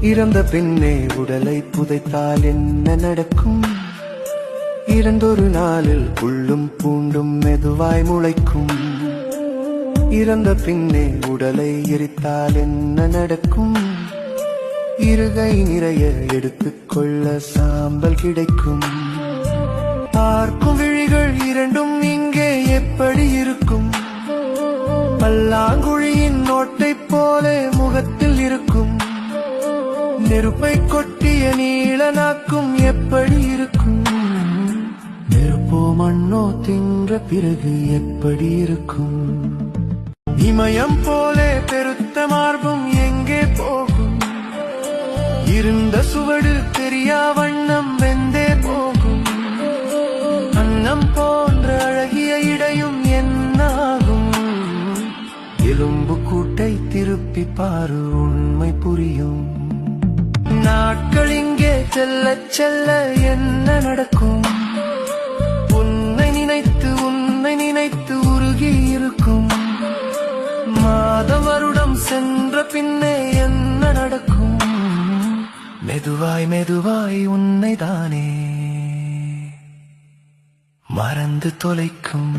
இறந்த பின்னே உடலை புதைத்தால் என்ன நடக்கும்? இறந்தொரு நாளில் புல்லும் பூண்டும் மெதுவாய் முளைக்கும். இறந்த பின்னே உடலை எரித்தால் என்ன நடக்கும்? இருகை நிறைய எடுத்துக்கொள்ள சாம்பல் கிடைக்கும். பார்க்கும் விழிகள் இரண்டும் இங்கே எப்படி இருக்கும்? பல்லாங்குழியின் நோட்டை போல முகத்தில் இருக்கும். நெருப்பை கொட்டிய நீல நாக்கும் எப்படி இருக்கும்? நெருப்போ மண்ணோ தின்ற பிறகு எப்படி இருக்கும்? இமயம் போலே பெருத்த மார்பும் எங்கே போகும்? இருந்த சுவடு தெரியா வண்ணம் வெந்தே போகும். அன்னம் போன்ற அழகிய இடையும் என்னாகும்? எலும்பு கூட்டை திருப்பி பாரு, உண்மை புரியும். நாட்கள் இங்கே செல்ல செல்ல என்ன நடக்கும்? உன்னை நினைத்து உருகி இருக்கும். மாதம் வருடம் சென்ற பின்னே என்ன நடக்கும்? மெதுவாய் மெதுவாய் உன்னை தானே மறந்து தொலைக்கும்.